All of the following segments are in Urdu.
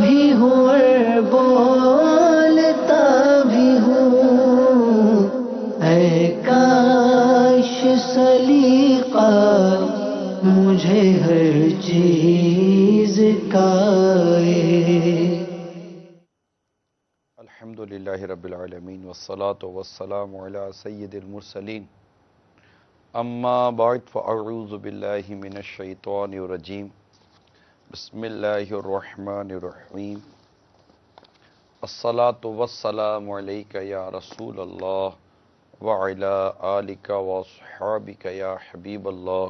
بھی ہوں اور بولتا بھی ہوں، اے کاش سلیقہ مجھے ہر چیز کا الحمدللہ رب العالمین والصلاة والسلام علی سید المرسلین، اما بعد فاعوذ باللہ من الشیطان الرجیم، بسم اللہ الرحمن الرحیم، الصلاة والسلام علیک یا رسول اللہ وعلی آلک واصحابک یا حبیب اللہ،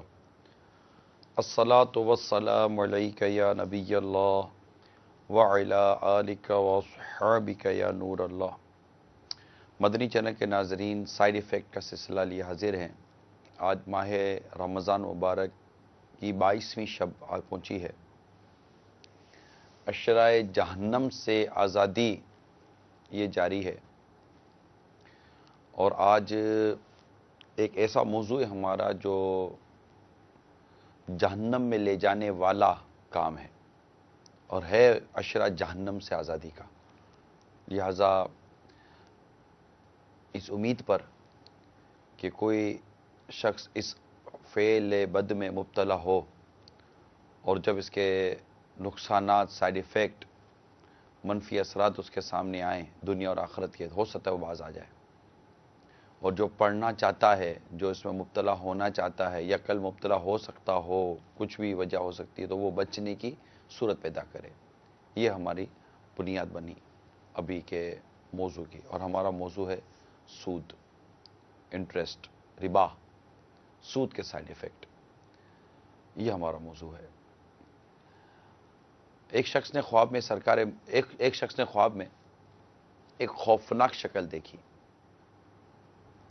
الصلاة والسلام علیک یا نبی اللہ وعلی آلک واصحابک یا نور اللہ۔ مدنی چینل کے ناظرین، سائیڈ ایفیکٹ کا سلسلہ لیے حاضر ہیں۔ آج ماہ رمضان مبارک کی 22ویں شب آ پہنچی ہے۔ عشرۂ جہنم سے آزادی یہ جاری ہے، اور آج ایک ایسا موضوع ہے ہمارا جو جہنم میں لے جانے والا کام ہے، اور ہے عشرہ جہنم سے آزادی کا۔ لہذا اس امید پر کہ کوئی شخص اس فعل بد میں مبتلا ہو، اور جب اس کے نقصانات، سائیڈ ایفیکٹ، منفی اثرات اس کے سامنے آئیں دنیا اور آخرت کے، ہو سکتا ہے وہ باز آ جائے، اور جو پڑھنا چاہتا ہے، جو اس میں مبتلا ہونا چاہتا ہے یا کل مبتلا ہو سکتا ہو، کچھ بھی وجہ ہو سکتی ہے، تو وہ بچنے کی صورت پیدا کرے۔ یہ ہماری بنیاد بنی ابھی کے موضوع کی، اور ہمارا موضوع ہے سود، انٹرسٹ، ربا، سود کے سائیڈ ایفیکٹ۔ یہ ہمارا موضوع ہے۔ ایک شخص نے خواب میں ایک شخص نے خواب میں ایک خوفناک شکل دیکھی۔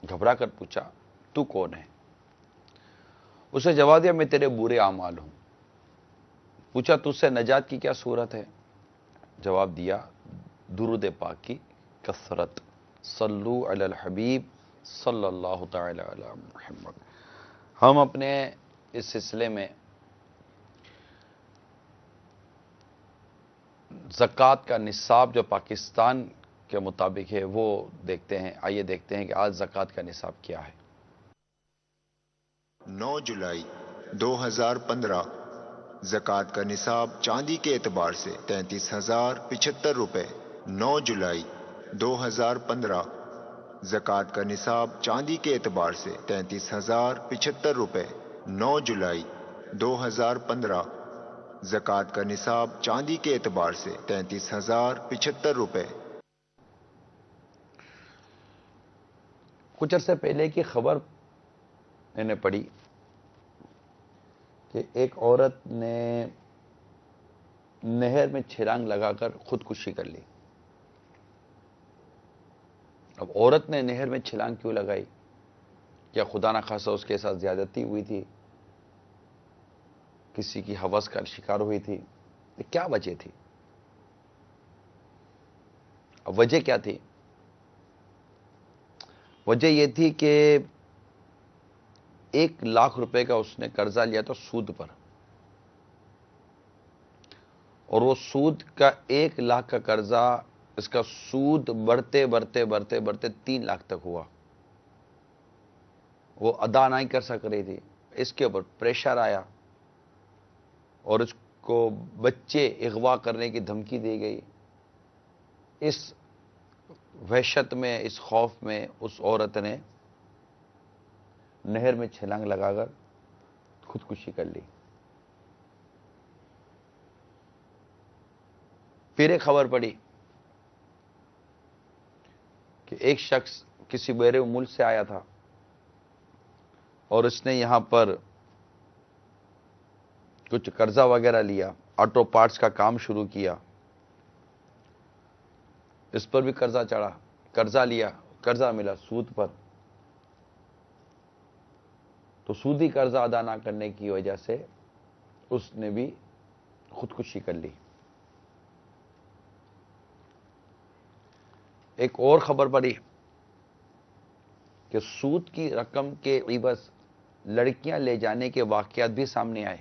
گھبرا کر پوچھا، تو کون ہے؟ اسے جواب دیا، میں تیرے برے اعمال ہوں۔ پوچھا، تجھ سے نجات کی کیا صورت ہے؟ جواب دیا، درود پاک کی کثرت، صلو علی الحبیب صلی اللہ تعالی علی محمد۔ ہم اپنے اس سلسلے میں زکوٰۃ کا نصاب جو پاکستان کے مطابق ہے وہ دیکھتے ہیں۔ آئیے دیکھتے ہیں کہ آج زکوٰۃ کا نصاب کیا ہے۔ 9 جولائی 2015 زکوٰۃ کا نصاب چاندی کے اعتبار سے 33,075 روپے۔ 9 جولائی 2015 زکوٰۃ کا نصاب چاندی کے اعتبار سے 33,075 روپے۔ 9 جولائی 2015 زکوٰۃ کا نصاب چاندی کے اعتبار سے 33,075 روپے۔ کچھ عرصے پہلے کی خبر میں نے پڑھی کہ ایک عورت نے نہر میں چھلانگ لگا کر خودکشی کر لی۔ اب عورت نے نہر میں چھلانگ کیوں لگائی؟ کیا خدا نخواستہ اس کے ساتھ زیادتی ہوئی تھی؟ کسی کی ہوس کا شکار ہوئی تھی؟ کیا وجہ تھی؟ اب وجہ کیا تھی؟ وجہ یہ تھی کہ 1,00,000 روپے کا اس نے قرضہ لیا تھا سود پر، اور وہ سود کا 1,00,000 کا قرضہ، اس کا سود بڑھتے بڑھتے بڑھتے بڑھتے 3,00,000 تک ہوا۔ وہ ادا نہیں کر سک رہی تھی، اس کے اوپر پریشر آیا، اور اس کو بچے اغوا کرنے کی دھمکی دی گئی۔ اس وحشت میں، اس خوف میں اس عورت نے نہر میں چھلانگ لگا کر خودکشی کر لی۔ پھر ایک خبر پڑی کہ ایک شخص کسی بیرون ملک سے آیا تھا، اور اس نے یہاں پر کچھ قرضہ وغیرہ لیا، آٹو پارٹس کا کام شروع کیا۔ اس پر بھی قرضہ چڑھا، قرضہ لیا، قرضہ ملا سود پر، تو سودی قرضہ ادا نہ کرنے کی وجہ سے اس نے بھی خودکشی کر لی۔ ایک اور خبر پڑی کہ سود کی رقم کے عوض لڑکیاں لے جانے کے واقعات بھی سامنے آئے۔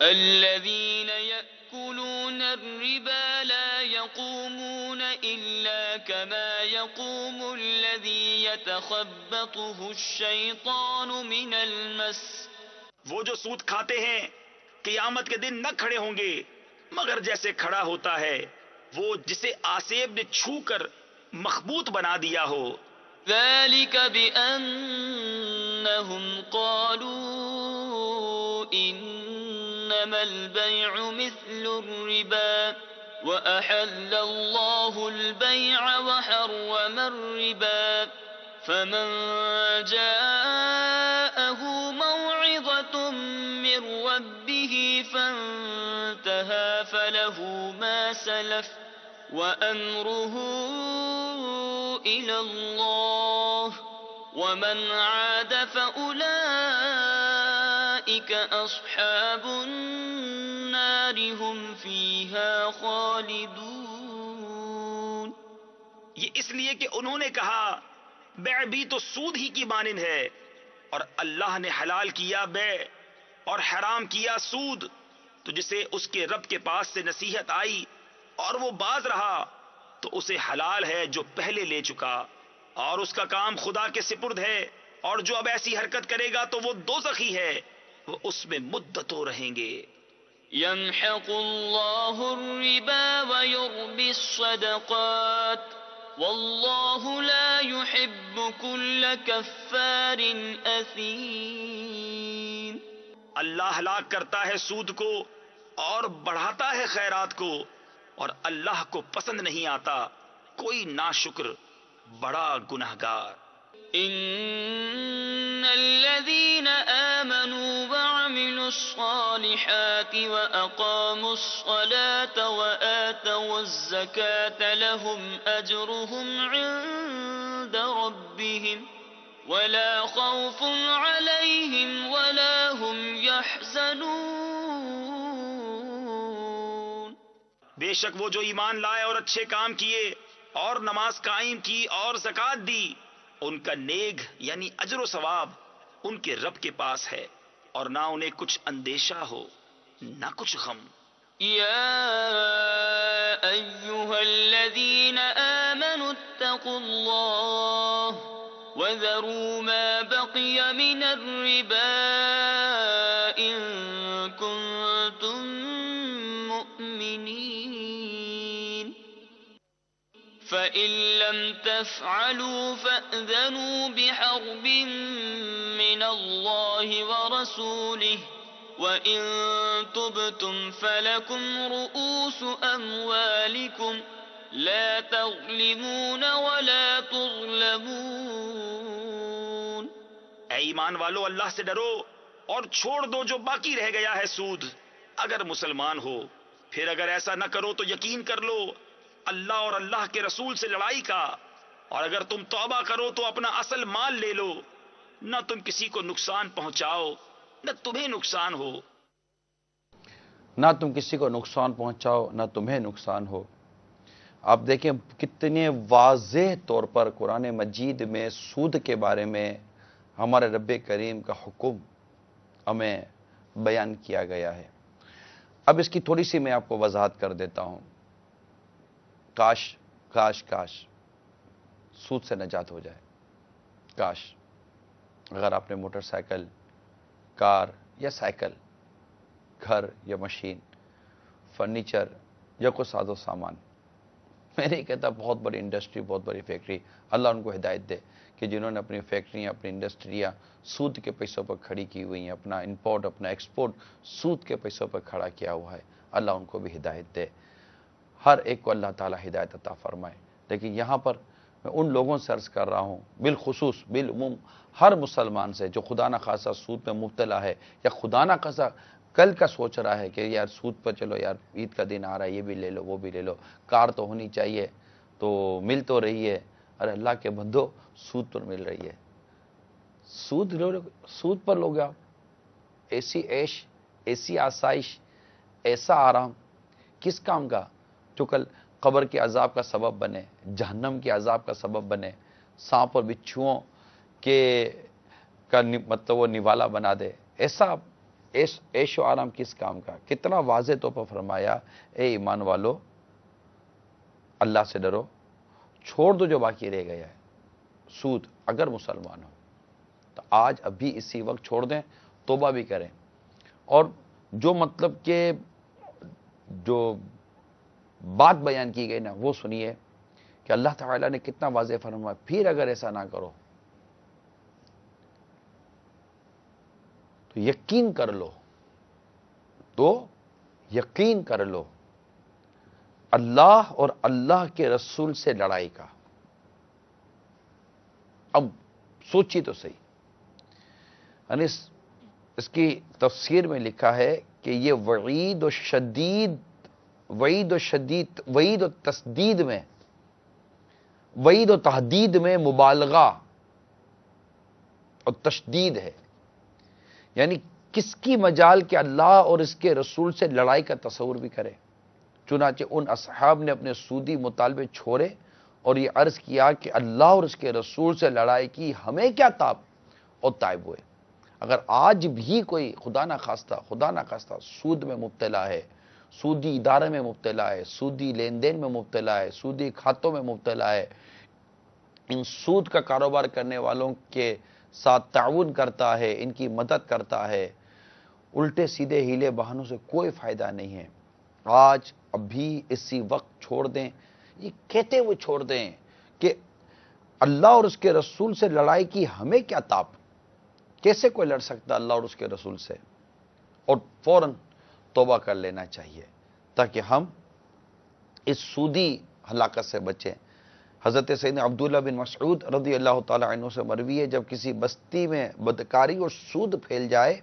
الذين يأكلون الربا لا يقومون إلا كما يقوم الذي يتخبطه الشيطان من المس. وہ جو سود کھاتے ہیں قیامت کے دن نہ کھڑے ہوں گے مگر جیسے کھڑا ہوتا ہے وہ جسے آسیب نے چھو کر مخبوط بنا دیا ہو. ذلك بأنهم قالوا إنما البيع مثل الربا وأحل الله البيع وحرم الربا فمن جاءه موعظة من ربه فانتهى فله ما سلف وأمره إلى الله ومن عاد فأولئك أصحاب النار هم فيها خالدون. یہ اس لیے کہ انہوں نے کہا بیع بھی تو سود ہی کی مانند ہے، اور اللہ نے حلال کیا بیع اور حرام کیا سود، تو جسے اس کے رب کے پاس سے نصیحت آئی اور وہ باز رہا تو اسے حلال ہے جو پہلے لے چکا، اور اس کا کام خدا کے سپرد ہے، اور جو اب ایسی حرکت کرے گا تو وہ دوزخی ہے، وہ اس میں مدتوں رہیں گے. يمحق الله الربا ويربي الصدقات والله لا يحب كل كفار أثيم. اللہ ہلاک کرتا ہے سود کو اور بڑھاتا ہے خیرات کو، اور اللہ کو پسند نہیں آتا کوئی ناشکر بڑا گنہگار۔ إن الذين آمنوا وعملوا الصالحات وأقاموا الصلاة وآتوا الزكاة لهم أجرهم عند ربهم ولا خوف عليهم ولا هم يحزنون۔ بے شک وہ جو ایمان لائے اور اچھے کام کیے اور نماز قائم کی اور زکوٰۃ دی، ان کا نیک یعنی اجر و ثواب ان کے رب کے پاس ہے، اور نہ انہیں کچھ اندیشہ ہو نہ کچھ غم۔ يا أيها الذين آمنوا اتقوا الله وذروا ما بقي من الربا إن كنتم مؤمنين فإن لم تفعلوا فأذنوا بحرب من الله ورسوله وَإِن تُبْتُمْ فَلَكُمْ رُؤُوسُ أَمْوَالِكُمْ لَا تَظْلِمُونَ وَلَا تُظْلَمُونَ۔ اے ایمان والو، اللہ سے ڈرو اور چھوڑ دو جو باقی رہ گیا ہے سود، اگر مسلمان ہو۔ پھر اگر ایسا نہ کرو تو یقین کر لو اللہ اور اللہ کے رسول سے لڑائی کا، اور اگر تم توبہ کرو تو اپنا اصل مال لے لو، نہ تم کسی کو نقصان پہنچاؤ نہ تمہیں نقصان ہو۔ نہ تم کسی کو نقصان پہنچاؤ نہ تمہیں نقصان ہو۔ آپ دیکھیں کتنے واضح طور پر قرآن مجید میں سود کے بارے میں ہمارے رب کریم کا حکم ہمیں بیان کیا گیا ہے۔ اب اس کی تھوڑی سی میں آپ کو وضاحت کر دیتا ہوں۔ کاش کاش کاش سود سے نجات ہو جائے۔ کاش اگر آپ نے موٹر سائیکل، کار یا سائیکل، گھر یا مشین، فرنیچر یا کوئی ساز و سامان، میں نہیں کہتا بہت بڑی انڈسٹری، بہت بڑی فیکٹری، اللہ ان کو ہدایت دے کہ جنہوں نے اپنی فیکٹریاں، اپنی انڈسٹریاں سود کے پیسوں پر کھڑی کی ہوئی ہیں، اپنا امپورٹ، اپنا ایکسپورٹ سود کے پیسوں پر کھڑا کیا ہوا ہے، اللہ ان کو بھی ہدایت دے۔ ہر ایک کو اللہ تعالیٰ ہدایت عطا فرمائے۔ لیکن یہاں پر میں ان لوگوں سے عرض کر رہا ہوں، بالخصوص بالعموم ہر مسلمان سے جو خدا نخواستہ سود میں مبتلا ہے، یا خدا نخواستہ کل کا سوچ رہا ہے کہ یار سود پر چلو یار عید کا دن آ رہا ہے، یہ بھی لے لو وہ بھی لے لو، کار تو ہونی چاہیے، تو مل تو رہی ہے۔ ارے اللہ کے بندو، سود پر مل رہی ہے، سود پر لوگ آپ ایسی عیش، ایسی آسائش، ایسا آرام کس کام کا جو کل قبر کے عذاب کا سبب بنے، جہنم کے عذاب کا سبب بنے، سانپ اور بچھوؤں کا مطلب وہ نوالا بنا دے۔ ایسا عیش و آرام کس کام کا؟ کتنا واضح طور پر فرمایا، اے ایمان والو اللہ سے ڈرو، چھوڑ دو جو باقی رہ گیا ہے سود، اگر مسلمان ہو تو آج ابھی اسی وقت چھوڑ دیں، توبہ بھی کریں، اور جو مطلب کہ جو بات بیان کی گئی نا وہ سنیے کہ اللہ تعالیٰ نے کتنا واضح فرمایا۔ پھر اگر ایسا نہ کرو تو یقین کر لو اللہ اور اللہ کے رسول سے لڑائی کا۔ اب سوچی تو صحیح، یعنی اس کی تفسیر میں لکھا ہے کہ یہ وعید و تحدید میں مبالغہ اور تشدید ہے، یعنی کس کی مجال کہ اللہ اور اس کے رسول سے لڑائی کا تصور بھی کرے۔ چنانچہ ان اصحاب نے اپنے سودی مطالبے چھوڑے اور یہ عرض کیا کہ اللہ اور اس کے رسول سے لڑائی کی ہمیں کیا تاب، اور طائب ہوئے۔ اگر آج بھی کوئی خدا نخواستہ سود میں مبتلا ہے، سودی ادارے میں مبتلا ہے، سودی لین دین میں مبتلا ہے، سودی کھاتوں میں مبتلا ہے، ان سود کا کاروبار کرنے والوں کے ساتھ تعاون کرتا ہے، ان کی مدد کرتا ہے، الٹے سیدھے ہیلے بہانوں سے کوئی فائدہ نہیں ہے۔ آج ابھی اسی وقت چھوڑ دیں، یہ کہتے ہوئے چھوڑ دیں کہ اللہ اور اس کے رسول سے لڑائی کی ہمیں کیا تاب، کیسے کوئی لڑ سکتا اللہ اور اس کے رسول سے، اور فوراً توبہ کر لینا چاہیے تاکہ ہم اس سودی ہلاکت سے بچیں۔ حضرت سیدنا عبداللہ بن مسعود رضی اللہ تعالی عنہ سے مروی ہے، جب کسی بستی میں بدکاری اور سود پھیل جائے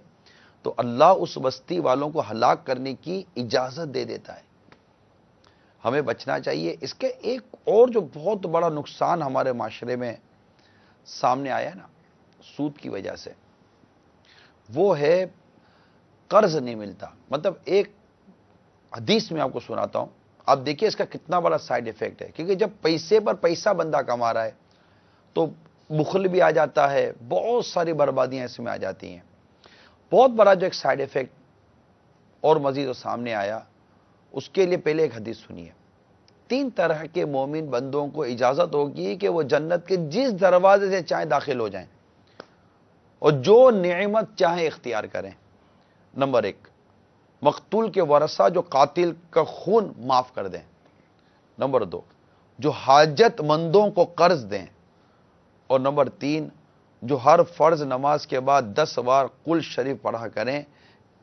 تو اللہ اس بستی والوں کو ہلاک کرنے کی اجازت دے دیتا ہے۔ ہمیں بچنا چاہیے۔ اس کے ایک اور جو بہت بڑا نقصان ہمارے معاشرے میں سامنے آیا نا سود کی وجہ سے، وہ ہے قرض نہیں ملتا۔ مطلب ایک حدیث میں آپ کو سناتا ہوں، آپ دیکھیے اس کا کتنا بڑا سائیڈ ایفیکٹ ہے، کیونکہ جب پیسے پر پیسہ بندہ کما رہا ہے تو بخل بھی آ جاتا ہے، بہت ساری بربادیاں اس میں آ جاتی ہیں۔ بہت بڑا جو ایک سائیڈ ایفیکٹ اور مزید سامنے آیا، اس کے لیے پہلے ایک حدیث سنیے۔ 3 طرح کے مومن بندوں کو اجازت ہوگی کہ وہ جنت کے جس دروازے سے چاہیں داخل ہو جائیں اور جو نعمت چاہیں اختیار کریں۔ نمبر 1، مقتول کے ورثہ جو قاتل کا خون معاف کر دیں۔ نمبر 2، جو حاجت مندوں کو قرض دیں۔ اور نمبر 3، جو ہر فرض نماز کے بعد 10 بار قل شریف پڑھا کریں۔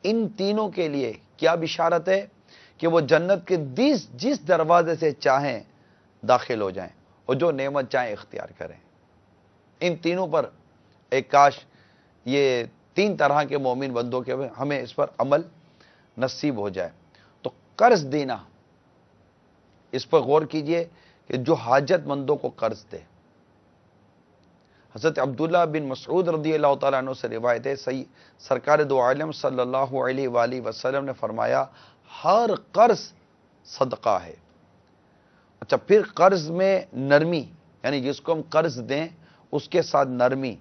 ان تینوں کے لیے کیا بشارت ہے کہ وہ جنت کے جس دروازے سے چاہیں داخل ہو جائیں اور جو نعمت چاہیں اختیار کریں۔ ان تینوں پر ایک کاش یہ 3 طرح کے مومن بندوں کے ہمیں اس پر عمل نصیب ہو جائے۔ تو قرض دینا، اس پر غور کیجئے کہ جو حاجت مندوں کو قرض دے۔ حضرت عبداللہ بن مسعود رضی اللہ تعالیٰ عنہ سے روایت ہے، سرکار دو عالم صلی اللہ علیہ وآلہ وسلم نے فرمایا ہر قرض صدقہ ہے۔ اچھا، پھر قرض میں نرمی، یعنی جس کو ہم قرض دیں اس کے ساتھ نرمی۔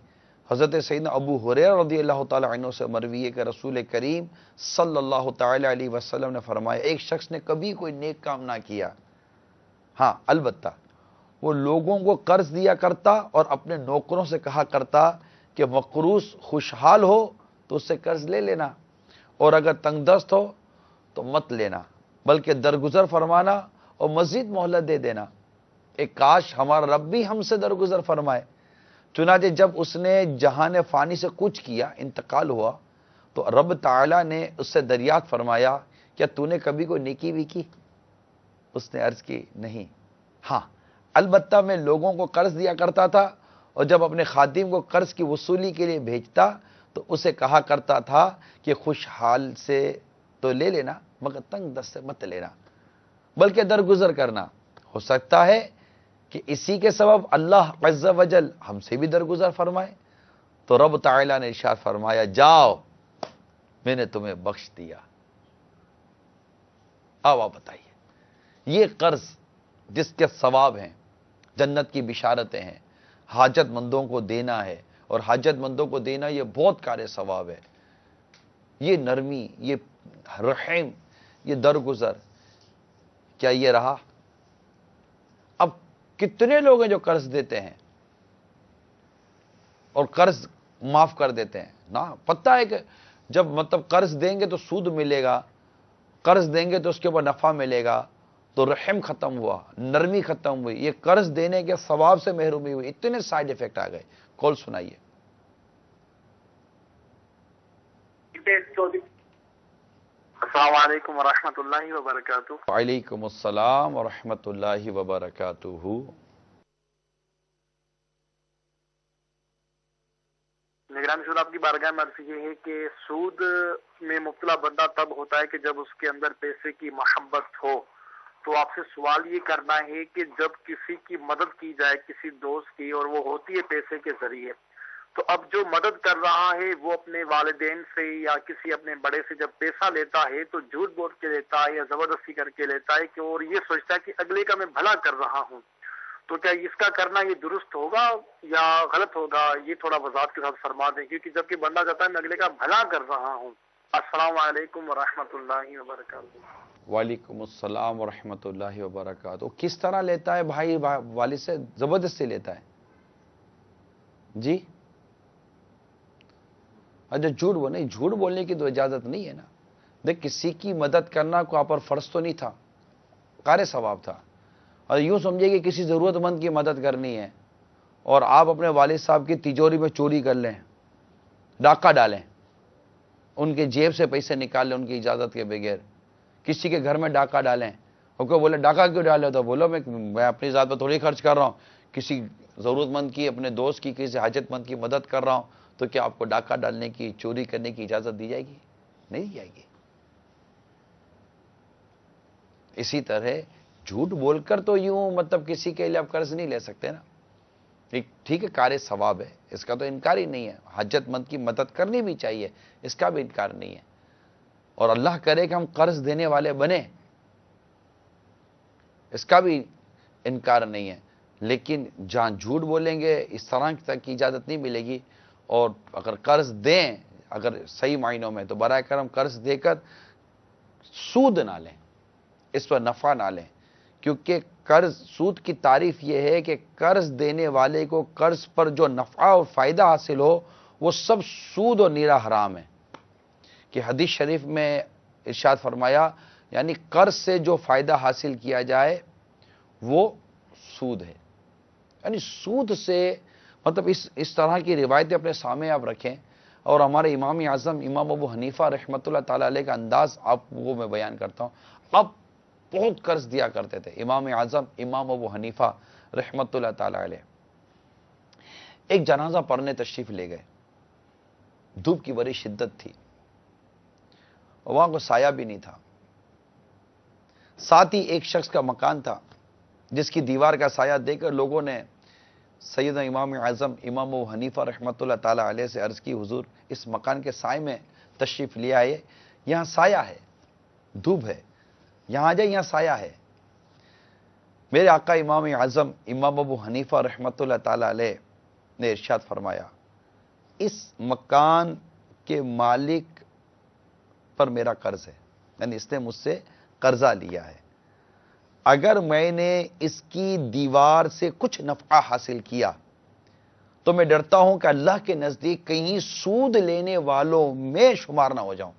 حضرت سیدنا ابو ہریرہ رضی اللہ تعالیٰ عنہ سے مروی ہے کہ رسول کریم صلی اللہ تعالیٰ علیہ وسلم نے فرمایا ایک شخص نے کبھی کوئی نیک کام نہ کیا، ہاں البتہ وہ لوگوں کو قرض دیا کرتا اور اپنے نوکروں سے کہا کرتا کہ مقروض خوشحال ہو تو اس سے قرض لے لینا، اور اگر تنگ دست ہو تو مت لینا، بلکہ درگزر فرمانا اور مزید مہلت دے دینا۔ ایک کاش ہمارا رب بھی ہم سے درگزر فرمائے۔ چنانچہ جب اس نے جہان فانی سے کچھ کیا، انتقال ہوا، تو رب تعالیٰ نے اس سے دریافت فرمایا کیا تو نے کبھی کوئی نیکی بھی کی؟ اس نے عرض کی نہیں، ہاں البتہ میں لوگوں کو قرض دیا کرتا تھا، اور جب اپنے خادم کو قرض کی وصولی کے لیے بھیجتا تو اسے کہا کرتا تھا کہ خوشحال سے تو لے لینا مگر تنگ دست سے مت لینا، بلکہ درگزر کرنا۔ ہو سکتا ہے کہ اسی کے سبب اللہ عز و جل ہم سے بھی درگزر فرمائے۔ تو رب تعالیٰ نے ارشاد فرمایا جاؤ میں نے تمہیں بخش دیا۔ اب آپ بتائیے، یہ قرض جس کے ثواب ہیں، جنت کی بشارتیں ہیں، حاجت مندوں کو دینا ہے، اور حاجت مندوں کو دینا یہ بہت کار ثواب ہے۔ یہ نرمی، یہ رحم، یہ درگزر، کیا یہ رہا؟ اب کتنے لوگ ہیں جو قرض دیتے ہیں اور قرض معاف کر دیتے ہیں؟ نا پتہ ہے کہ جب مطلب قرض دیں گے تو سود ملے گا، قرض دیں گے تو اس کے اوپر نفع ملے گا، تو رحم ختم ہوا، نرمی ختم ہوئی، یہ قرض دینے کے ثواب سے محرومی ہوئی، اتنے سائیڈ ایفیکٹ آ گئے۔ کال سنائیے۔ السلام علیکم ورحمۃ اللہ وبرکاتہ۔ وعلیکم السلام ورحمۃ اللہ وبرکاتہ۔ نگرانی شورا آپ کی بارگاہ میں عرض یہ ہے کہ سود میں مبتلا بندہ تب ہوتا ہے کہ جب اس کے اندر پیسے کی محبت ہو۔ تو آپ سے سوال یہ کرنا ہے کہ جب کسی کی مدد کی جائے کسی دوست کی، اور وہ ہوتی ہے پیسے کے ذریعے، تو اب جو مدد کر رہا ہے وہ اپنے والدین سے یا کسی اپنے بڑے سے جب پیسہ لیتا ہے تو جھوٹ بول کے لیتا ہے یا زبردستی کر کے لیتا ہے کہ اور یہ سوچتا ہے کہ اگلے کا میں بھلا کر رہا ہوں، تو کیا اس کا کرنا یہ درست ہوگا یا غلط ہوگا؟ یہ تھوڑا وضاحت کے ساتھ فرما دیں، کیونکہ جبکہ بندہ کہتا ہے میں اگلے کا بھلا کر رہا ہوں۔ السلام علیکم ورحمۃ اللہ وبرکاتہ۔ وعلیکم السلام ورحمۃ اللہ وبرکاتہ۔ کس طرح لیتا ہے بھائی والد سے؟ زبردستی لیتا ہے جی؟ اچھا جھوٹ نہیں، جھوٹ بولنے کی تو اجازت نہیں ہے نا۔ دیکھ کسی کی مدد کرنا کو آپ پر فرض تو نہیں تھا، قار ثواب تھا، اور یوں سمجھے کہ کسی ضرورت مند کی مدد کرنی ہے اور آپ اپنے والد صاحب کی تجوری میں چوری کر لیں، ڈاکہ ڈالیں، ان کے جیب سے پیسے نکال لیں ان کی اجازت کے بغیر. کسی کے گھر میں ڈاکہ ڈالیں, اور کوئی بولے ڈاکہ کیوں ڈالے, تو بولو میں اپنی ذات پر تھوڑی خرچ کر رہا ہوں, کسی ضرورت مند کی, اپنے دوست کی, کسی حاجت مند کی مدد کر رہا ہوں, تو کیا آپ کو ڈاکہ ڈالنے کی, چوری کرنے کی اجازت دی جائے گی؟ نہیں دی جائے گی. اسی طرح جھوٹ بول کر تو یوں مطلب کسی کے لیے آپ قرض نہیں لے سکتے نا. ٹھیک ہے کار ثواب ہے, اس کا تو انکار ہی نہیں ہے, حاجت مند کی مدد کرنی بھی چاہیے, اس کا بھی انکار نہیں ہے, اور اللہ کرے کہ ہم قرض دینے والے بنے, اس کا بھی انکار نہیں ہے. لیکن جہاں جھوٹ بولیں گے اس طرح تک کی اجازت نہیں ملے گی. اور اگر قرض دیں اگر صحیح معنوں میں, تو برائے کرم قرض دے کر سود نہ لیں, اس پر نفع نہ لیں, کیونکہ قرض سود کی تعریف یہ ہے کہ قرض دینے والے کو قرض پر جو نفع اور فائدہ حاصل ہو وہ سب سود اور نیرا حرام ہے. کہ حدیث شریف میں ارشاد فرمایا یعنی قرض سے جو فائدہ حاصل کیا جائے وہ سود ہے. یعنی سود سے مطلب اس طرح کی روایتیں اپنے سامنے آپ رکھیں, اور ہمارے امام اعظم امام ابو حنیفہ رحمۃ اللہ تعالی علیہ کا انداز آپ وہ میں بیان کرتا ہوں. اب بہت قرض دیا کرتے تھے امام اعظم امام ابو حنیفہ رحمۃ اللہ تعالی علیہ. ایک جنازہ پڑھنے تشریف لے گئے, دھوپ کی بڑی شدت تھی, وہاں کو سایہ بھی نہیں تھا. ساتھ ہی ایک شخص کا مکان تھا جس کی دیوار کا سایہ دے کر لوگوں نے سیدنا امام اعظم امام ابو حنیفہ رحمۃ اللہ تعالی علیہ سے عرض کی, حضور اس مکان کے سائے میں تشریف لے آئے, یہاں سایہ ہے, دھوپ ہے, یہاں آ جائے, یہاں سایہ ہے. میرے آقا امام اعظم امام ابو حنیفہ رحمۃ اللہ تعالی علیہ نے ارشاد فرمایا, اس مکان کے مالک پر میرا قرض ہے, یعنی اس نے مجھ سے قرضہ لیا ہے, اگر میں نے اس کی دیوار سے کچھ نفع حاصل کیا تو میں ڈرتا ہوں کہ اللہ کے نزدیک کہیں سود لینے والوں میں شمار نہ ہو جاؤں.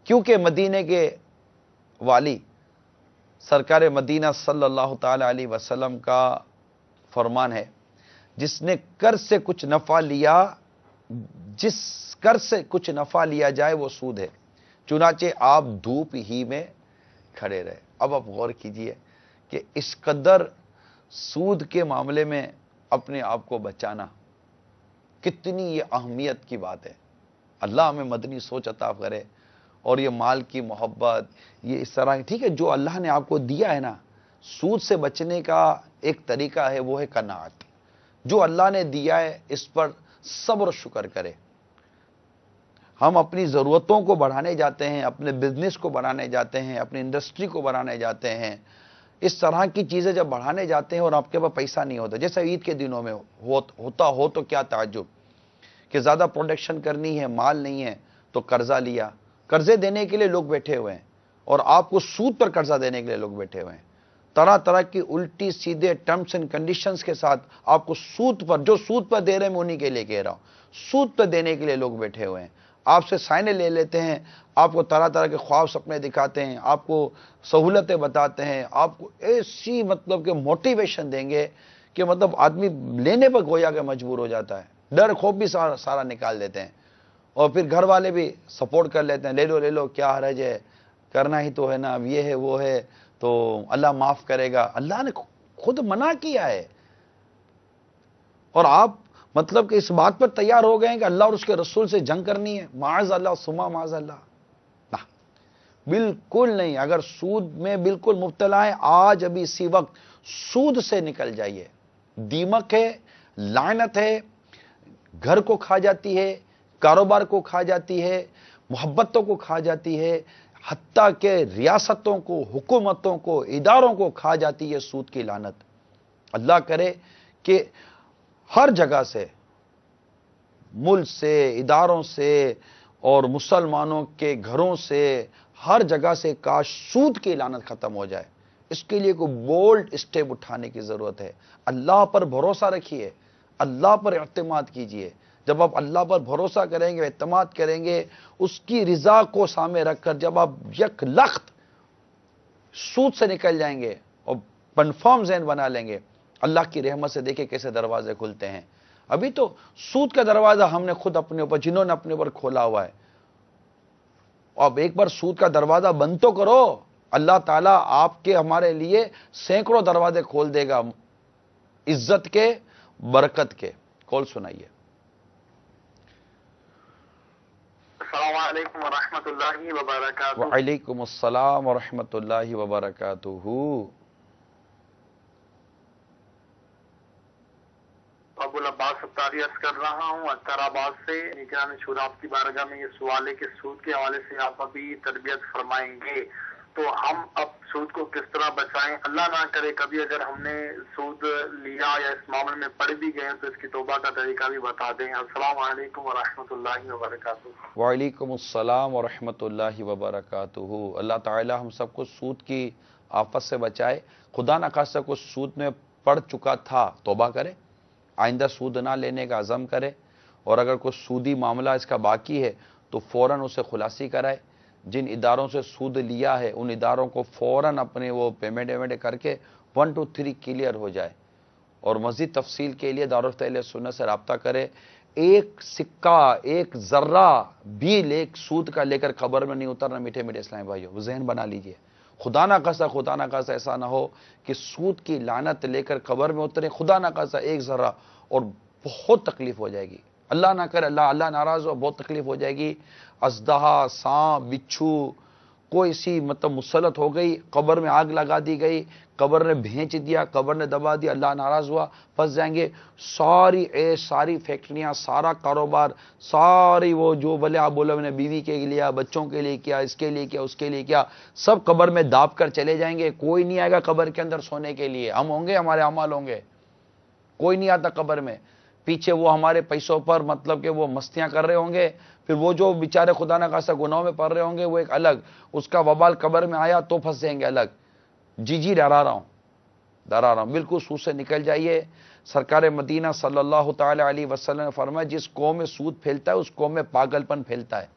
کیونکہ مدینے کے والی سرکار مدینہ صلی اللہ تعالی علیہ وسلم کا فرمان ہے, جس نے قرض سے کچھ نفع لیا, جس قرض سے کچھ نفع لیا جائے وہ سود ہے. چنانچہ آپ دھوپ ہی میں کھڑے رہے. اب آپ غور کیجئے کہ اس قدر سود کے معاملے میں اپنے آپ کو بچانا کتنی یہ اہمیت کی بات ہے. اللہ ہمیں مدنی سوچ عطا کرے, اور یہ مال کی محبت یہ اس طرح ٹھیک ہے جو اللہ نے آپ کو دیا ہے نا, سود سے بچنے کا ایک طریقہ ہے وہ ہے قناعت. جو اللہ نے دیا ہے اس پر صبر و شکر کرے. ہم اپنی ضرورتوں کو بڑھانے جاتے ہیں, اپنے بزنس کو بڑھانے جاتے ہیں, اپنی انڈسٹری کو بڑھانے جاتے ہیں, اس طرح کی چیزیں جب بڑھانے جاتے ہیں اور آپ کے پاس پیسہ نہیں ہوتا, جیسا عید کے دنوں میں ہوتا ہو تو کیا تعجب کہ زیادہ پروڈکشن کرنی ہے, مال نہیں ہے تو قرضہ لیا. قرضے دینے کے لیے لوگ بیٹھے ہوئے ہیں, اور آپ کو سود پر قرضہ دینے کے لیے لوگ بیٹھے ہوئے ہیں. طرح طرح کی الٹی سیدھے ٹرمز اینڈ کنڈیشنز کے ساتھ آپ کو سود پر, جو سود پر دے رہے ہیں میں انہی کے لیے کہہ رہا ہوں, سود پر دینے کے لیے لوگ بیٹھے ہوئے ہیں. آپ سے سائنے لے لیتے ہیں, آپ کو طرح طرح کے خواب سپنے دکھاتے ہیں, آپ کو سہولتیں بتاتے ہیں, آپ کو ایسی مطلب کہ موٹیویشن دیں گے کہ مطلب آدمی لینے پر گویا کہ مجبور ہو جاتا ہے. ڈر خوف بھی سارا نکال دیتے ہیں, اور پھر گھر والے بھی سپورٹ کر لیتے ہیں, لے لو کیا حرج ہے, کرنا ہی تو ہے نا, اب یہ ہے وہ ہے تو اللہ معاف کرے گا. اللہ نے خود منع کیا ہے, اور آپ مطلب کہ اس بات پر تیار ہو گئے ہیں کہ اللہ اور اس کے رسول سے جنگ کرنی ہے. معاذ اللہ سما معاذ اللہ, بالکل نہیں. اگر سود میں بالکل مبتلا ہے, آج ابھی اسی وقت سود سے نکل جائیے. دیمک ہے, لعنت ہے, گھر کو کھا جاتی ہے, کاروبار کو کھا جاتی ہے, محبتوں کو کھا جاتی ہے, حتیٰ کہ ریاستوں کو, حکومتوں کو, اداروں کو کھا جاتی ہے سود کی لعنت. اللہ کرے کہ ہر جگہ سے, ملک سے, اداروں سے اور مسلمانوں کے گھروں سے, ہر جگہ سے کاش سود کی لعنت ختم ہو جائے. اس کے لیے کوئی بولڈ اسٹیپ اٹھانے کی ضرورت ہے. اللہ پر بھروسہ رکھیے, اللہ پر اعتماد کیجئے. جب آپ اللہ پر بھروسہ کریں گے, اعتماد کریں گے, اس کی رضا کو سامنے رکھ کر جب آپ یک لخت سود سے نکل جائیں گے اور کنفرم ذہن بنا لیں گے, اللہ کی رحمت سے دیکھیں کیسے دروازے کھلتے ہیں. ابھی تو سود کا دروازہ ہم نے خود اپنے اوپر، جنہوں نے اپنے اوپر کھولا ہوا ہے. اب ایک بار سود کا دروازہ بند تو کرو، اللہ تعالیٰ آپ کے ہمارے لیے سینکڑوں دروازے کھول دے گا عزت کے، برکت کے. کال سنائیے. السلام علیکم ورحمۃ اللہ وبرکاتہ. وعلیکم السلام ورحمۃ اللہ وبرکاتہ. ابو العباس ستاری عرض کر رہا ہوں اختر آباد سے. نگران شورا آپ کی بارگاہ میں یہ سوال ہے کہ سود کے حوالے سے آپ ابھی تربیت فرمائیں گے تو ہم اب سود کو کس طرح بچائیں؟ اللہ نہ کرے کبھی اگر ہم نے سود لیا یا اس معاملے میں پڑ بھی گئے تو اس کی توبہ کا طریقہ بھی بتا دیں. السلام علیکم ورحمۃ اللہ وبرکاتہ. وعلیکم السلام ورحمۃ اللہ وبرکاتہ. اللہ تعالی ہم سب کو سود کی آفت سے بچائے. خدا نخواستہ کو سود میں پڑ چکا تھا توبہ کرے، آئندہ سود نہ لینے کا عزم کرے، اور اگر کوئی سودی معاملہ اس کا باقی ہے تو فوراً اسے خلاصی کرائے. جن اداروں سے سود لیا ہے ان اداروں کو فوراً اپنے وہ پیمنٹ ویمنٹ کر کے 1 2 3 کلیئر ہو جائے. اور مزید تفصیل کے لیے دارالفتہ اہل سنت سے رابطہ کرے. ایک سکہ، ایک ذرہ بھی ایک سود کا لے کر قبر میں نہیں اترنا. میٹھے میٹھے اسلامی بھائیو، ذہن بنا لیجئے. خدا نہ خاصہ ایسا نہ ہو کہ سود کی لعنت لے کر قبر میں اترے. خدا نہ خاصہ ایک ذرہ، اور بہت تکلیف ہو جائے گی. اللہ نہ کرے، اللہ ناراض ہو، بہت تکلیف ہو جائے گی. اژدہا، سانپ، بچھو کوئی سی مسلط ہو گئی، قبر میں آگ لگا دی گئی، قبر نے بھینچ دیا، قبر نے دبا دیا، اللہ ناراض ہوا، پھنس جائیں گے. ساری فیکٹریاں، سارا کاروبار، ساری وہ جو بھلے آپ بولو میں نے بیوی کے لیا، بچوں کے لیے کیا، اس کے لیے کیا، اس کے لیے کیا، سب قبر میں داب کر چلے جائیں گے. کوئی نہیں آئے گا قبر کے اندر سونے کے لیے. ہم ہوں گے، ہمارے اعمال ہوں گے. کوئی نہیں آتا قبر میں. پیچھے وہ ہمارے پیسوں پر مطلب کہ وہ مستیاں کر رہے ہوں گے. پھر وہ جو بیچارے خدا نہ خاصہ گناہوں میں پڑ رہے ہوں گے وہ ایک الگ، اس کا وبال قبر میں آیا تو پھنس جائیں گے الگ. جی ڈرا رہا ہوں بالکل سود سے نکل جائیے. سرکار مدینہ صلی اللہ تعالی علیہ وسلم نے فرمایا جس قوم میں سود پھیلتا ہے اس قوم میں پاگل پن پھیلتا ہے.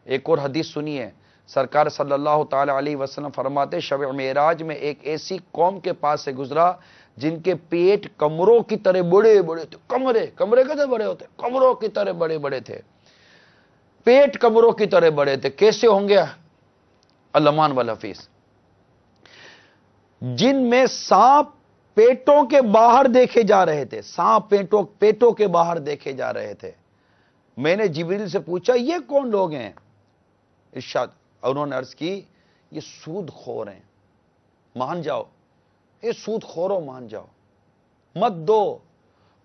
ایک اور حدیث سنیے، سرکار صلی اللہ تعالی علیہ وسلم فرماتے شب معراج میں ایک ایسی قوم کے پاس سے گزرا جن کے پیٹ کمروں کی طرح بڑے بڑے تھے. کمرے کیسے بڑے ہوتے؟ کمروں کی طرح بڑے بڑے تھے. پیٹ کمروں کی طرح بڑے تھے. کیسے ہوں گے؟ الامان والحفیظ. جن میں سانپ پیٹوں کے باہر دیکھے جا رہے تھے. سانپ پیٹوں کے باہر دیکھے جا رہے تھے. میں نے جبریل سے پوچھا یہ کون لوگ ہیں؟ ارشاد، انہوں نے عرض کی یہ سود خور ہیں. مان جاؤ، یہ سود خورو مان جاؤ، مت دو،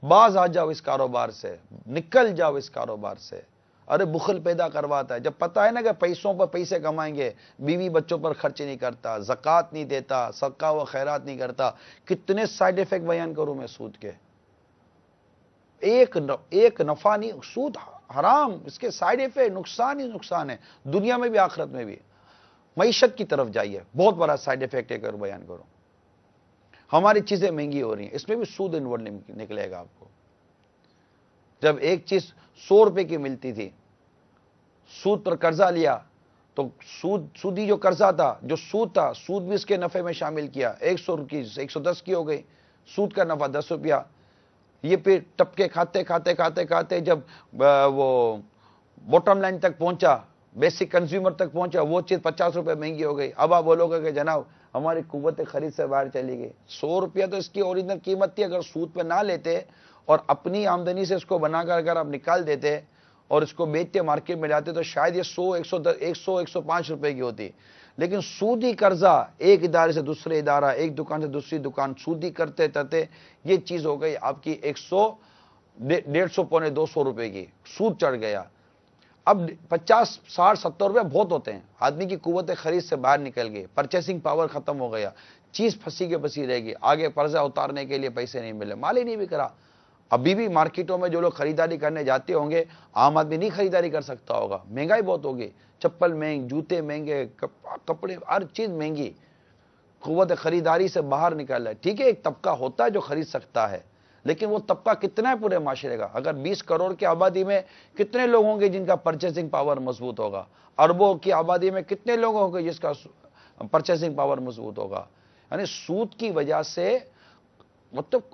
باز آ جاؤ اس کاروبار سے، نکل جاؤ اس کاروبار سے. ارے بخل پیدا کرواتا ہے. جب پتا ہے نا کہ پیسوں پر پیسے کمائیں گے، بیوی بچوں پر خرچ نہیں کرتا، زکوٰۃ نہیں دیتا، صدقہ و خیرات نہیں کرتا. کتنے سائیڈ ایفیکٹ بیان کروں میں سود کے. ایک نفع نہیں، سود حرام، اس کے سائیڈ ایفیکٹ نقصان ہی نقصان ہے، دنیا میں بھی آخرت میں بھی. معیشت کی طرف جائیے، بہت بڑا سائیڈ ایفیکٹ ہے. اگر بیان کروں، ہماری چیزیں مہنگی ہو رہی ہیں، اس میں بھی سود انورڈ نکلے گا آپ کو. جب ایک چیز 100 روپے کی ملتی تھی، سود پر قرضہ لیا تو سودی جو قرضہ تھا، جو سود تھا، سود بھی اس کے نفع میں شامل کیا. 100 کی 110 کی ہو گئی، سود کا نفع 10 روپیہ. یہ پھر ٹپکے کھاتے جب وہ باٹم لائن تک پہنچا، بیسک کنزیومر تک پہنچا، وہ چیز 50 روپے مہنگی ہو گئی. اب آپ بولو گے کہ جناب ہماری قوت خرید سے باہر چلی گئی. 100 روپیہ تو اس کی اوریجنل قیمت تھی. اگر سود پہ نہ لیتے اور اپنی آمدنی سے اس کو بنا کر اگر آپ نکال دیتے اور اس کو بیچتے مارکیٹ میں جاتے تو شاید یہ 100-105 روپے کی ہوتی. لیکن سودی قرضہ ایک ادارے سے دوسرے ادارہ، ایک دکان سے دوسری دکان، سودی کرتے یہ چیز ہو گئی آپ کی 100، 150، پونے 200 روپے کی. سود چڑھ گیا. اب 50، 60، 70 روپے بہت ہوتے ہیں. آدمی کی قوت خرید سے باہر نکل گئی، پرچیسنگ پاور ختم ہو گیا، چیز پھنسی کے پھنسی رہ گئی. آگے قرضہ اتارنے کے لیے پیسے نہیں ملے، مال ہی نہیں بک رہا. ابھی بھی مارکیٹوں میں جو لوگ خریداری کرنے جاتے ہوں گے، عام آدمی نہیں خریداری کر سکتا ہوگا. مہنگائی بہت ہوگی، چپل مہنگے، جوتے مہنگے، کپڑے، ہر چیز مہنگی. قوت خریداری سے باہر نکل رہا ہے. ٹھیک ہے ایک طبقہ ہوتا ہے جو خرید سکتا ہے، لیکن وہ طبقہ کتنا ہے پورے معاشرے کا؟ اگر 20 کروڑ کی آبادی میں کتنے لوگ ہوں گے جن کا پرچیسنگ پاور مضبوط ہوگا؟ اربوں کی آبادی میں کتنے لوگ ہوں گے جس کا پرچیسنگ پاور مضبوط ہوگا؟ یعنی سود کی وجہ سے مطلب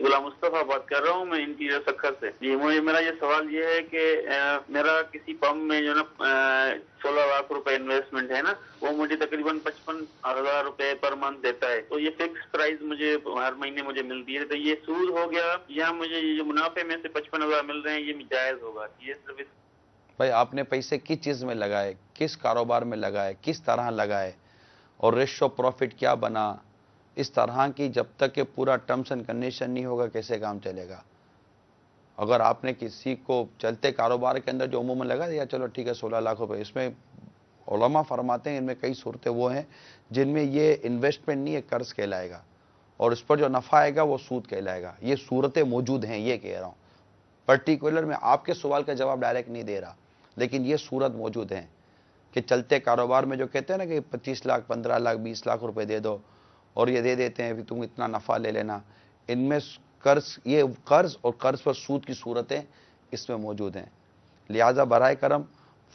غلام مصطفیٰ بات کر رہا ہوں میں انٹیریئر سکھر سے. جی میرا یہ سوال یہ ہے کہ میرا کسی پمپ میں جو نا 16 لاکھ روپے انویسٹمنٹ ہے نا, وہ مجھے تقریباً 55,000 روپے پر منتھ دیتا ہے. تو یہ فکس پرائز مجھے ہر مہینے مجھے ملتی ہے, تو یہ سود ہو گیا یا مجھے یہ جو منافع میں سے 55,000 مل رہے ہیں یہ جائز ہوگا؟ یہ سروس بھائی آپ نے پیسے کس چیز میں لگائے, کس کاروبار میں لگائے, کس طرح لگائے, اور ریشو پروفٹ کیا بنا, اس طرح کی جب تک کہ پورا ٹرمز اینڈ کنڈیشن نہیں ہوگا کیسے کام چلے گا. اگر آپ نے کسی کو چلتے کاروبار کے اندر جو عموماً لگا دیا چلو ٹھیک ہے 16 لاکھ روپے, اس میں علماء فرماتے ہیں ان میں کئی صورتیں وہ ہیں جن میں یہ انویسٹمنٹ نہیں ہے, قرض کہلائے گا, اور اس پر جو نفع آئے گا وہ سود کہلائے گا. یہ صورتیں موجود ہیں, یہ کہہ رہا ہوں پرٹیکولر. میں آپ کے سوال کا جواب ڈائریکٹ نہیں دے رہا, لیکن یہ صورت موجود ہیں کہ چلتے کاروبار میں جو کہتے ہیں نا کہ 25 لاکھ 15 لاکھ 20 لاکھ روپے دے دو اور یہ دے دیتے ہیں کہ تم اتنا نفع لے لینا, ان میں قرض, یہ قرض اور قرض پر سود کی صورتیں اس میں موجود ہیں. لہذا برائے کرم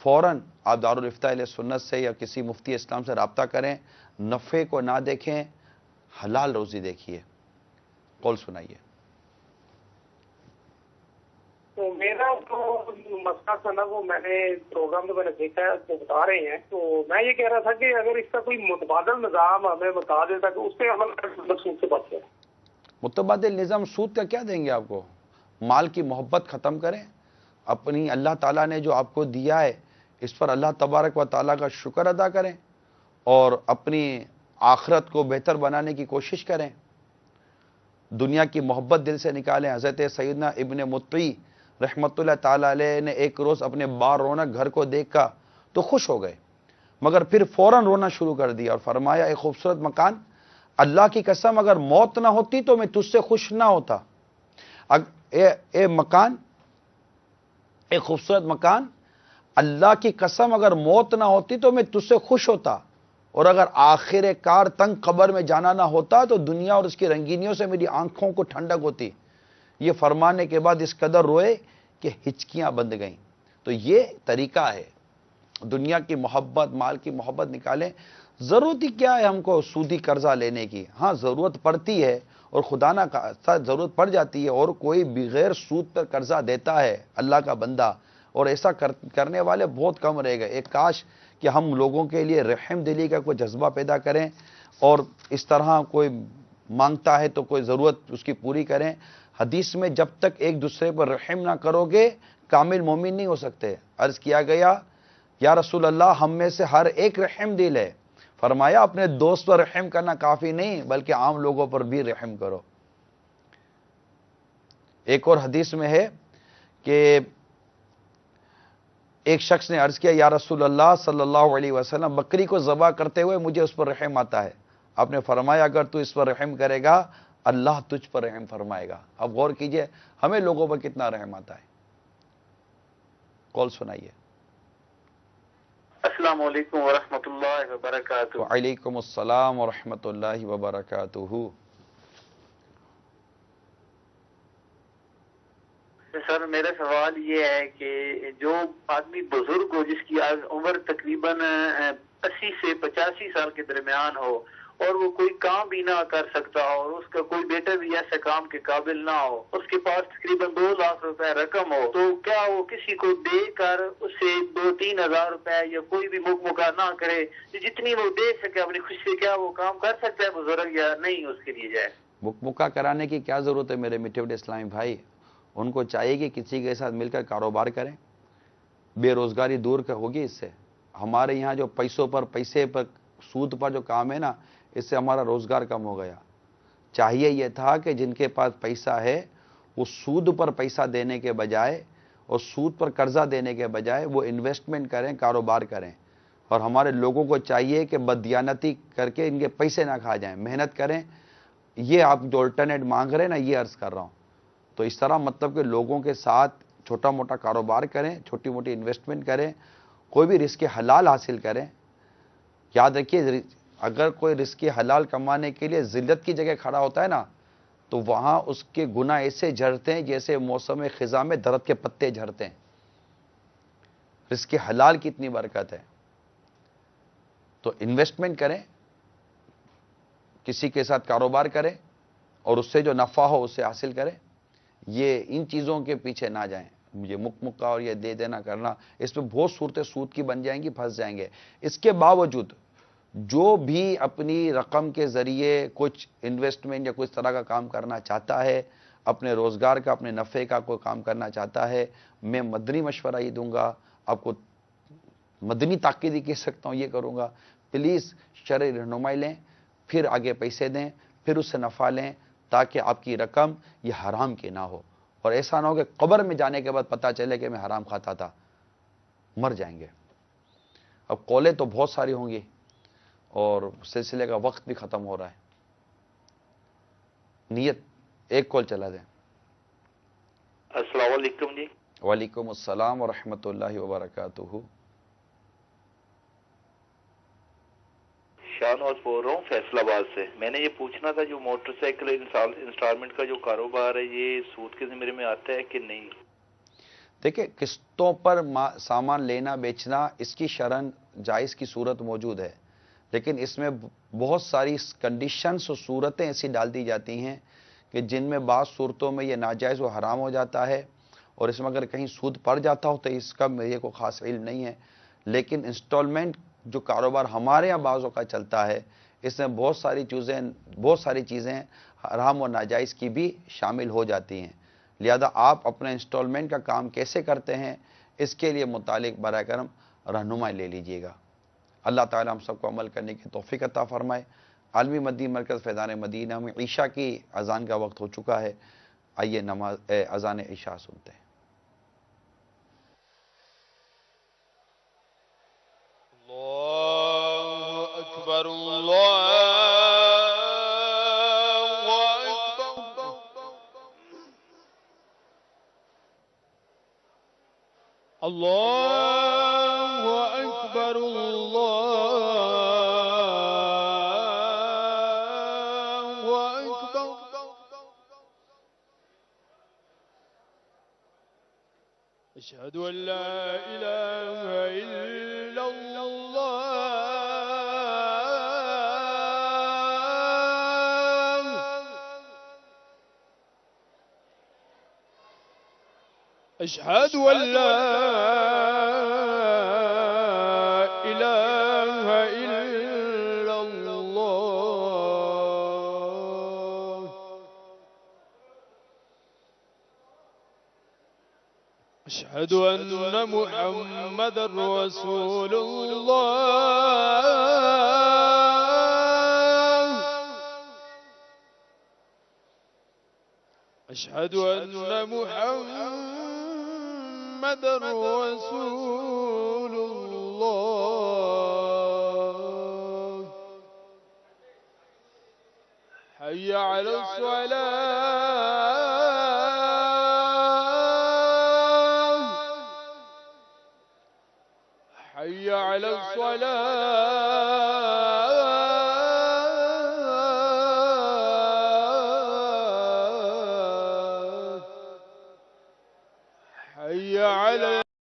فوراً آپ دارالفتاء اہل سنت سے یا کسی مفتی اسلام سے رابطہ کریں, نفع کو نہ دیکھیں, حلال روزی دیکھیے. قول سنائیے. تو میرا جو مسئلہ تھا نا وہ میں نے پروگرام میں نے دیکھا ہے تو بتا رہے ہیں, تو میں یہ کہہ رہا تھا کہ اگر اس کا کوئی متبادل نظام ہمیں بتا دیتا کہ اس پہ عمل کر سود سے بچ جائے. متبادل نظام سود کا کیا دیں گے آپ کو؟ مال کی محبت ختم کریں, اپنی اللہ تعالیٰ نے جو آپ کو دیا ہے اس پر اللہ تبارک و تعالیٰ کا شکر ادا کریں اور اپنی آخرت کو بہتر بنانے کی کوشش کریں. دنیا کی محبت دل سے نکالیں. حضرت سیدنا ابن مطیع رحمت اللہ تعالیٰ علیہ نے ایک روز اپنے بار رونق گھر کو دیکھا تو خوش ہو گئے, مگر پھر فوراً رونا شروع کر دیا اور فرمایا ایک خوبصورت مکان, اللہ کی قسم اگر موت نہ ہوتی تو میں تجھ سے خوش نہ ہوتا. اے مکان, ایک خوبصورت مکان, اللہ کی قسم اگر موت نہ ہوتی تو میں تجھ سے خوش ہوتا, اور اگر آخر کار تنگ قبر میں جانا نہ ہوتا تو دنیا اور اس کی رنگینیوں سے میری آنکھوں کو ٹھنڈک ہوتی. یہ فرمانے کے بعد اس قدر روئے کہ ہچکیاں بند گئیں. تو یہ طریقہ ہے, دنیا کی محبت, مال کی محبت نکالیں. ضرورت ہی کیا ہے ہم کو سودی قرضہ لینے کی؟ ہاں ضرورت پڑتی ہے اور خدا نہ خواستہ ضرورت پڑ جاتی ہے, اور کوئی بغیر سود پر قرضہ دیتا ہے اللہ کا بندہ, اور ایسا کرنے والے بہت کم رہ گئے. ایک کاش کہ ہم لوگوں کے لیے رحم دلی کا کوئی جذبہ پیدا کریں, اور اس طرح کوئی مانگتا ہے تو کوئی ضرورت اس کی پوری کریں. حدیث میں جب تک ایک دوسرے پر رحم نہ کرو گے کامل مومن نہیں ہو سکتے. عرض کیا گیا یا رسول اللہ ہم میں سے ہر ایک رحم دل ہے. فرمایا اپنے دوست پر رحم کرنا کافی نہیں بلکہ عام لوگوں پر بھی رحم کرو. ایک اور حدیث میں ہے کہ ایک شخص نے عرض کیا یا رسول اللہ صلی اللہ علیہ وسلم بکری کو ذبح کرتے ہوئے مجھے اس پر رحم آتا ہے. آپ نے فرمایا اگر تو اس پر رحم کرے گا اللہ تجھ پر رحم فرمائے گا. اب غور کیجئے ہمیں لوگوں پر کتنا رحم آتا ہے. کال سنائیے. السلام علیکم ورحمۃ اللہ وبرکاتہ. وعلیکم السلام ورحمۃ اللہ وبرکاتہ. سر میرا سوال یہ ہے کہ جو آدمی بزرگ ہو جس کی عمر تقریباً 80 سے 85 سال کے درمیان ہو اور وہ کوئی کام بھی نہ کر سکتا ہو اور اس کا کوئی بیٹا بھی ایسے کام کے قابل نہ ہو, اس کے پاس تقریباً 2 لاکھ روپے رقم ہو, تو کیا وہ کسی کو دے کر اسے 2-3 ہزار روپے یا کوئی بھی مکہ نہ کرے, جتنی وہ دے سکے اپنی خوشی سے, کیا وہ کام کر سکتا ہے بزرگ یا نہیں اس کے لیے جائے؟ مکہ کرانے کی کیا ضرورت ہے میرے میٹھے اسلامی بھائی. ان کو چاہیے کہ کسی کے ساتھ مل کر کاروبار کریں, بے روزگاری دور ہوگی اس سے. ہمارے یہاں جو پیسے پر سود پر جو کام ہے نا, اس سے ہمارا روزگار کم ہو گیا. چاہیے یہ تھا کہ جن کے پاس پیسہ ہے وہ سود پر پیسہ دینے کے بجائے اور سود پر قرضہ دینے کے بجائے وہ انویسٹمنٹ کریں, کاروبار کریں. اور ہمارے لوگوں کو چاہیے کہ بددیانتی کر کے ان کے پیسے نہ کھا جائیں, محنت کریں. یہ آپ جو الٹرنیٹ مانگ رہے ہیں نا, یہ عرض کر رہا ہوں. تو اس طرح مطلب کہ لوگوں کے ساتھ چھوٹا موٹا کاروبار کریں, چھوٹی موٹی انویسٹمنٹ کریں, کوئی بھی رزق حلال حاصل کریں. یاد رکھیے اگر کوئی رزق حلال کمانے کے لیے ذلت کی جگہ کھڑا ہوتا ہے نا, تو وہاں اس کے گناہ ایسے جھڑتے ہیں جیسے موسم خزاں میں درخت کے پتے جھڑتے ہیں. رزق حلال کی اتنی برکت ہے. تو انویسٹمنٹ کریں, کسی کے ساتھ کاروبار کریں, اور اس سے جو نفع ہو اسے حاصل کریں. یہ ان چیزوں کے پیچھے نہ جائیں. مجھے مکہ اور یہ دے دینا کرنا، اس میں بہت صورتیں سود کی بن جائیں گی، پھنس جائیں گے. اس کے باوجود جو بھی اپنی رقم کے ذریعے کچھ انویسٹمنٹ یا کچھ طرح کا کام کرنا چاہتا ہے، اپنے روزگار کا، اپنے نفع کا کوئی کام کرنا چاہتا ہے، میں مدنی مشورہ یہ دوں گا، آپ کو مدنی تاکید ہی کہہ سکتا ہوں، یہ کروں گا، پلیز شرعی رہنمائی لیں، پھر آگے پیسے دیں، پھر اس سے نفع لیں، تاکہ آپ کی رقم یہ حرام کی نہ ہو. اور ایسا نہ ہو کہ قبر میں جانے کے بعد پتہ چلے کہ میں حرام کھاتا تھا. مر جائیں گے. اب قولیں تو بہت ساری ہوں گی اور سلسلے کا وقت بھی ختم ہو رہا ہے. نیت ایک کال چلا دیں. السلام علیکم جی. وعلیکم السلام ورحمۃ اللہ وبرکاتہ. شاہنواز بول رہا ہوں فیصل آباد سے. میں نے یہ پوچھنا تھا جو موٹر سائیکل انسٹالمنٹ کا جو کاروبار ہے یہ سود کے زمرے میں آتا ہے کہ نہیں؟ دیکھیں قسطوں پر سامان لینا بیچنا اس کی شرعاً جائز کی صورت موجود ہے، لیکن اس میں بہت ساری کنڈیشنز اور صورتیں ایسی ڈال دی جاتی ہیں کہ جن میں بعض صورتوں میں یہ ناجائز و حرام ہو جاتا ہے، اور اس میں اگر کہیں سود پڑ جاتا ہو تو اس کا میرے کو خاص علم نہیں ہے. لیکن انسٹالمنٹ جو کاروبار ہمارے یہاں بعضوں کا چلتا ہے، اس میں بہت ساری چیزیں حرام و ناجائز کی بھی شامل ہو جاتی ہیں. لہذا آپ اپنے انسٹالمنٹ کا کام کیسے کرتے ہیں اس کے لیے متعلق براہ کرم رہنمائی لے لیجئے گا. اللہ تعالی ہم سب کو عمل کرنے کی توفیق عطا فرمائے. عالمی مدنی مرکز فیضان مدینہ میں عشاء کی اذان کا وقت ہو چکا ہے. آئیے اذان عشاء سنتے ہیں. اللہ اکبر اللہ اللہ اکبر اللہ اکبر. اشہد ان لا الہ الا اللہ اشہد ان لا الہ الا اللہ اشہد ان محمد رسول اللہ اشہد ان محمد رسول اللہ. حی علی الصلاة حی علی الصلاة حی علی